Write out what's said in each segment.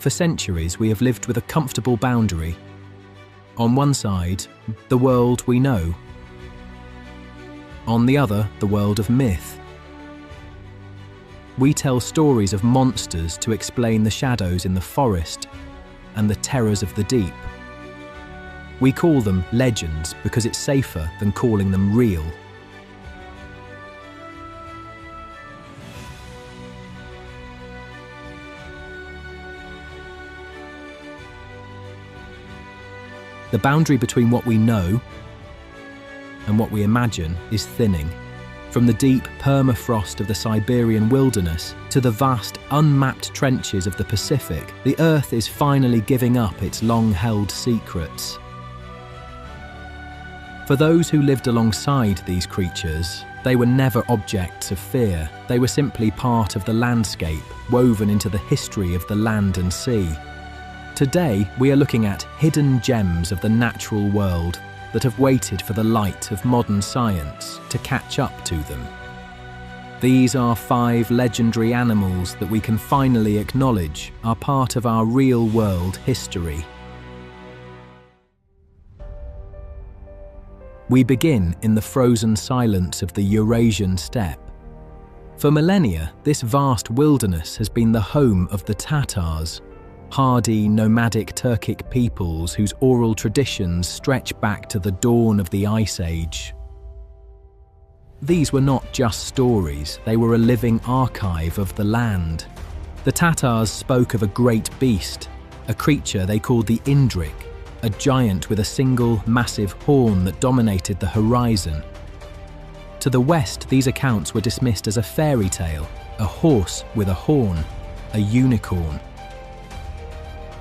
For centuries, we have lived with a comfortable boundary. On one side, the world we know. On the other, the world of myth. We tell stories of monsters to explain the shadows in the forest and the terrors of the deep. We call them legends because it's safer than calling them real. The boundary between what we know and what we imagine is thinning. From the deep permafrost of the Siberian wilderness to the vast unmapped trenches of the Pacific, the Earth is finally giving up its long-held secrets. For those who lived alongside these creatures, they were never objects of fear. They were simply part of the landscape, woven into the history of the land and sea. Today, we are looking at hidden gems of the natural world that have waited for the light of modern science to catch up to them. These are 5 legendary animals that we can finally acknowledge are part of our real-world history. We begin in the frozen silence of the Eurasian steppe. For millennia, this vast wilderness has been the home of the Tatars, hardy, nomadic Turkic peoples whose oral traditions stretch back to the dawn of the Ice Age. These were not just stories, they were a living archive of the land. The Tatars spoke of a great beast, a creature they called the Indrik, a giant with a single, massive horn that dominated the horizon. To the west, these accounts were dismissed as a fairy tale, a horse with a horn, a unicorn.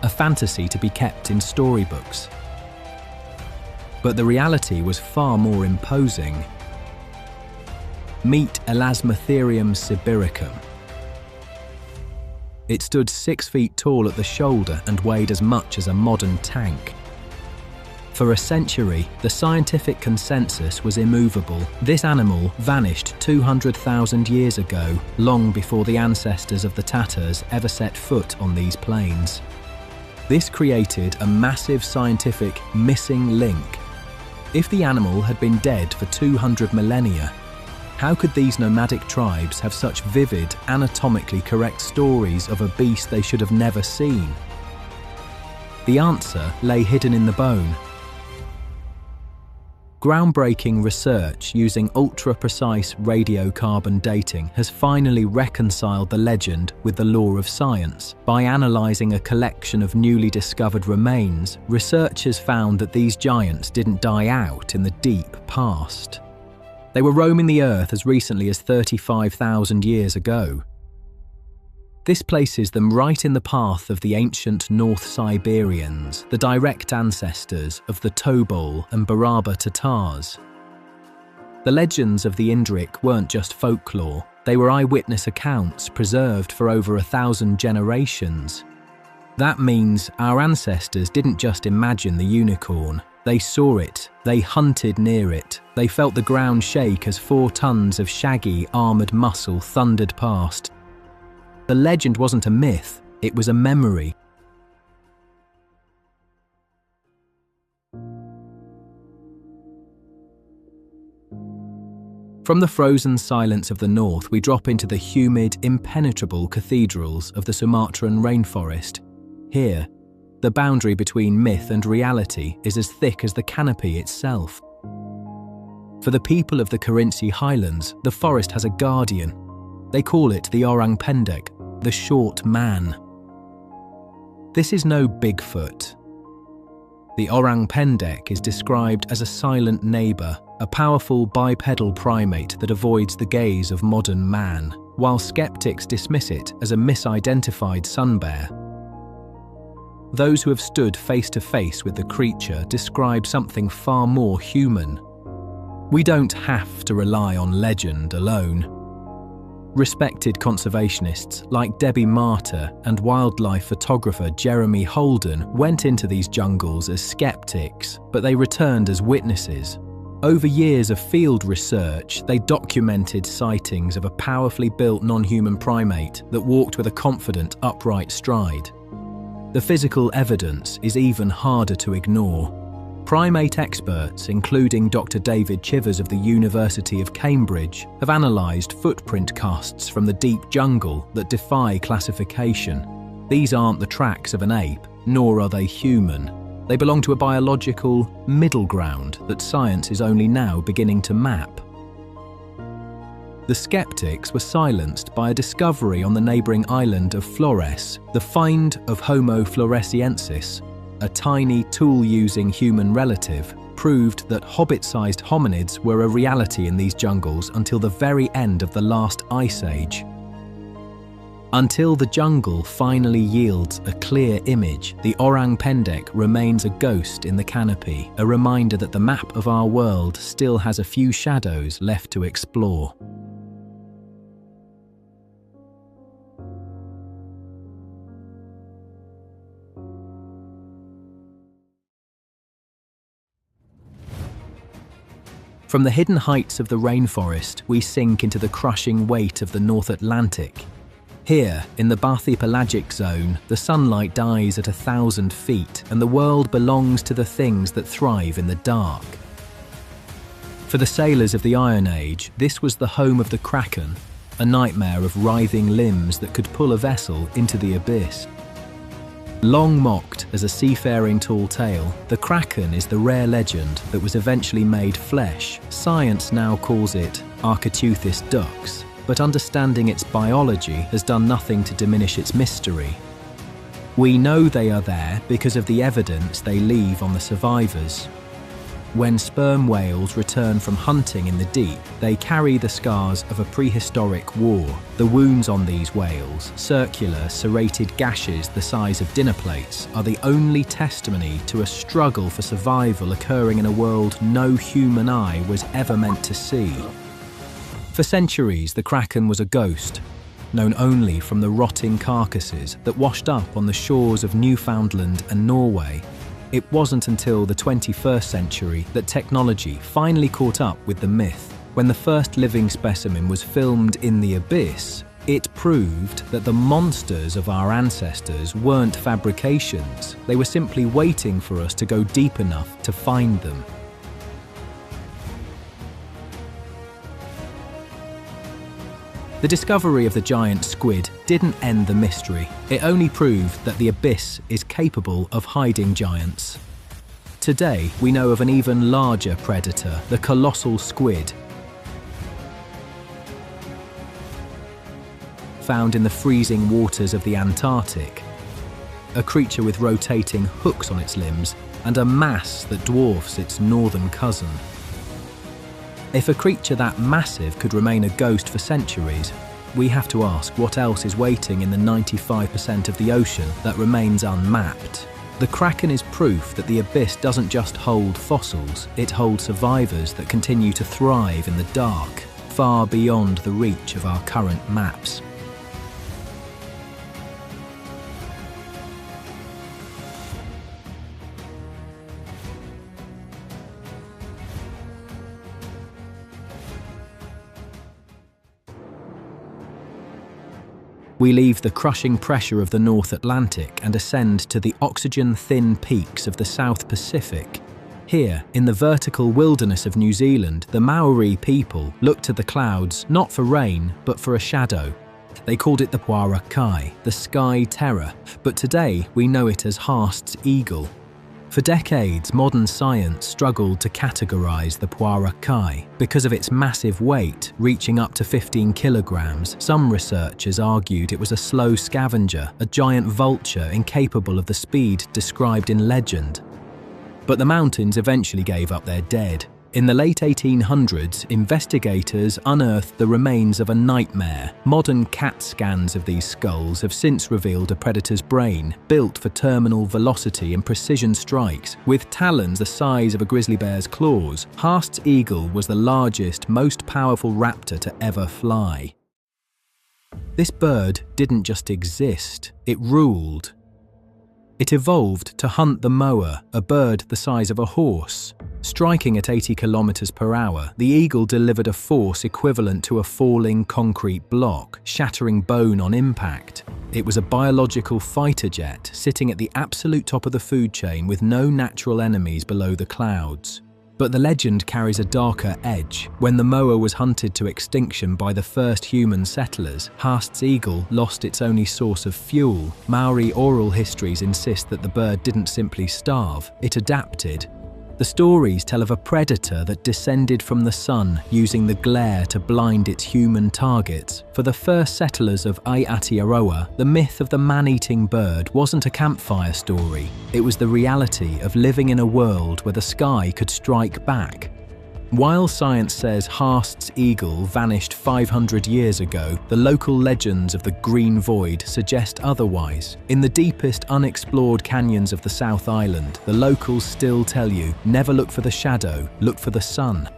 A fantasy to be kept in storybooks. But the reality was far more imposing. Meet Elasmotherium sibiricum. It stood 6 feet tall at the shoulder and weighed as much as a modern tank. For a century, the scientific consensus was immovable. This animal vanished 200,000 years ago, long before the ancestors of the Tatars ever set foot on these plains. This created a massive scientific missing link. If the animal had been dead for 200 millennia, how could these nomadic tribes have such vivid, anatomically correct stories of a beast they should have never seen? The answer lay hidden in the bone. Groundbreaking research using ultra-precise radiocarbon dating has finally reconciled the legend with the law of science. By analysing a collection of newly discovered remains, researchers found that these giants didn't die out in the deep past. They were roaming the Earth as recently as 35,000 years ago. This places them right in the path of the ancient North Siberians, the direct ancestors of the Tobol and Baraba Tatars. The legends of the Indrik weren't just folklore, they were eyewitness accounts preserved for over 1,000 generations. That means our ancestors didn't just imagine the unicorn, they saw it, they hunted near it, they felt the ground shake as 4 tons of shaggy, armoured muscle thundered past. The legend wasn't a myth, it was a memory. From the frozen silence of the north, we drop into the humid, impenetrable cathedrals of the Sumatran rainforest. Here, the boundary between myth and reality is as thick as the canopy itself. For the people of the Kerinci Highlands, the forest has a guardian. They call it the Orang Pendek, the short man. This is no Bigfoot. The Orang Pendek is described as a silent neighbour, a powerful bipedal primate that avoids the gaze of modern man, while skeptics dismiss it as a misidentified sun bear. Those who have stood face to face with the creature describe something far more human. We don't have to rely on legend alone. Respected conservationists like Debbie Martyr and wildlife photographer Jeremy Holden went into these jungles as skeptics, but they returned as witnesses. Over years of field research, they documented sightings of a powerfully built non-human primate that walked with a confident, upright stride. The physical evidence is even harder to ignore. Primate experts, including Dr. David Chivers of the University of Cambridge, have analysed footprint casts from the deep jungle that defy classification. These aren't the tracks of an ape, nor are they human. They belong to a biological middle ground that science is only now beginning to map. The skeptics were silenced by a discovery on the neighbouring island of Flores, the find of Homo floresiensis, a tiny tool-using human relative, proved that hobbit-sized hominids were a reality in these jungles until the very end of the last ice age. Until the jungle finally yields a clear image, the orang pendek remains a ghost in the canopy, a reminder that the map of our world still has a few shadows left to explore. From the hidden heights of the rainforest, we sink into the crushing weight of the North Atlantic. Here, in the bathypelagic zone, the sunlight dies at 1,000 feet, and the world belongs to the things that thrive in the dark. For the sailors of the Iron Age, this was the home of the kraken, a nightmare of writhing limbs that could pull a vessel into the abyss. Long mocked as a seafaring tall tale, the kraken is the rare legend that was eventually made flesh. Science now calls it Architeuthis dux, but understanding its biology has done nothing to diminish its mystery. We know they are there because of the evidence they leave on the survivors. When sperm whales return from hunting in the deep, they carry the scars of a prehistoric war. The wounds on these whales, circular, serrated gashes the size of dinner plates, are the only testimony to a struggle for survival occurring in a world no human eye was ever meant to see. For centuries, the kraken was a ghost, known only from the rotting carcasses that washed up on the shores of Newfoundland and Norway. It wasn't until the 21st century that technology finally caught up with the myth. When the first living specimen was filmed in the abyss, it proved that the monsters of our ancestors weren't fabrications. They were simply waiting for us to go deep enough to find them. The discovery of the giant squid didn't end the mystery. It only proved that the abyss is capable of hiding giants. Today, we know of an even larger predator, the colossal squid. Found in the freezing waters of the Antarctic. A creature with rotating hooks on its limbs and a mass that dwarfs its northern cousin. If a creature that massive could remain a ghost for centuries, we have to ask what else is waiting in the 95% of the ocean that remains unmapped. The kraken is proof that the abyss doesn't just hold fossils, it holds survivors that continue to thrive in the dark, far beyond the reach of our current maps. We leave the crushing pressure of the North Atlantic and ascend to the oxygen-thin peaks of the South Pacific. Here, in the vertical wilderness of New Zealand, the Maori people looked to the clouds not for rain, but for a shadow. They called it the Puara Kai, the sky terror, but today we know it as Haast's eagle. For decades, modern science struggled to categorize the Puara Kai. Because of its massive weight, reaching up to 15 kilograms, some researchers argued it was a slow scavenger, a giant vulture incapable of the speed described in legend. But the mountains eventually gave up their dead. In the late 1800s, investigators unearthed the remains of a nightmare. Modern CAT scans of these skulls have since revealed a predator's brain, built for terminal velocity and precision strikes. With talons the size of a grizzly bear's claws, Haast's eagle was the largest, most powerful raptor to ever fly. This bird didn't just exist, it ruled. It evolved to hunt the moa, a bird the size of a horse. Striking at 80 kilometers per hour, the eagle delivered a force equivalent to a falling concrete block, shattering bone on impact. It was a biological fighter jet sitting at the absolute top of the food chain with no natural enemies below the clouds. But the legend carries a darker edge. When the moa was hunted to extinction by the first human settlers, Haast's eagle lost its only source of fuel. Maori oral histories insist that the bird didn't simply starve, it adapted. The stories tell of a predator that descended from the sun, using the glare to blind its human targets. For the first settlers of Aotearoa, the myth of the man-eating bird wasn't a campfire story. It was the reality of living in a world where the sky could strike back. While science says Haast's eagle vanished 500 years ago, the local legends of the Green Void suggest otherwise. In the deepest unexplored canyons of the South Island, the locals still tell you, never look for the shadow, look for the sun.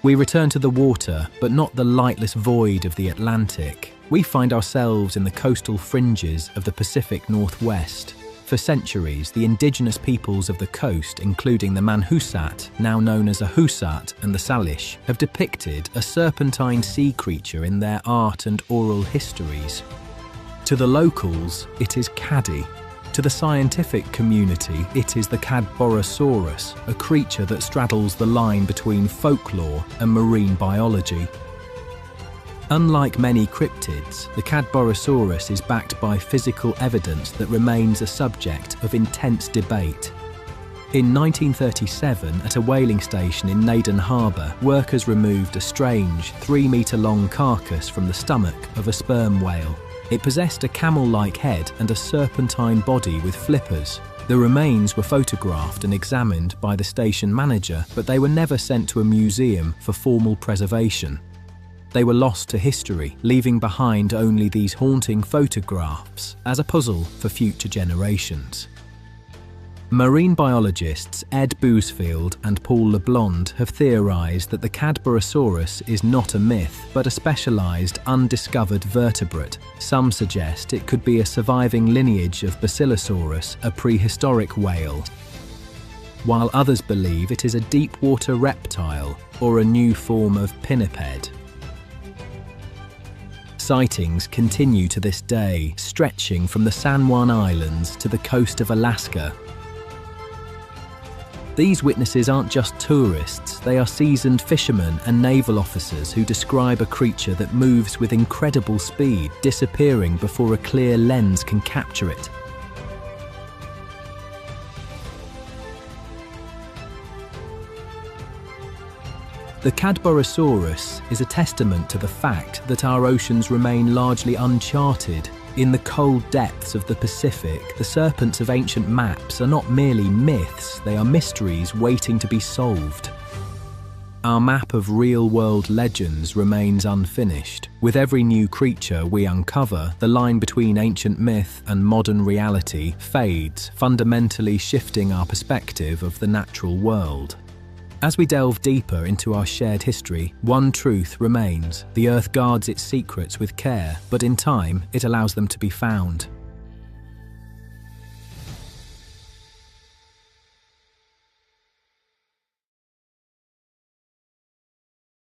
We return to the water, but not the lightless void of the Atlantic. We find ourselves in the coastal fringes of the Pacific Northwest. For centuries, the indigenous peoples of the coast, including the Manhusat, now known as a Husat, and the Salish, have depicted a serpentine sea creature in their art and oral histories. To the locals, it is Caddy. To the scientific community, it is the cadborosaurus, a creature that straddles the line between folklore and marine biology. Unlike many cryptids, the cadborosaurus is backed by physical evidence that remains a subject of intense debate. In 1937, at a whaling station in Naden Harbour, workers removed a strange, 3-metre-long carcass from the stomach of a sperm whale. It possessed a camel-like head and a serpentine body with flippers. The remains were photographed and examined by the station manager, but they were never sent to a museum for formal preservation. They were lost to history, leaving behind only these haunting photographs as a puzzle for future generations. Marine biologists Ed Bousfield and Paul LeBlond have theorised that the cadborosaurus is not a myth, but a specialised, undiscovered vertebrate. Some suggest it could be a surviving lineage of Basilosaurus, a prehistoric whale, while others believe it is a deep-water reptile or a new form of pinniped. Sightings continue to this day, stretching from the San Juan Islands to the coast of Alaska. These witnesses aren't just tourists, they are seasoned fishermen and naval officers who describe a creature that moves with incredible speed, disappearing before a clear lens can capture it. The cadborosaurus is a testament to the fact that our oceans remain largely uncharted. In the cold depths of the Pacific, the serpents of ancient maps are not merely myths, they are mysteries waiting to be solved. Our map of real-world legends remains unfinished. With every new creature we uncover, the line between ancient myth and modern reality fades, fundamentally shifting our perspective of the natural world. As we delve deeper into our shared history, one truth remains. The Earth guards its secrets with care, but in time, it allows them to be found.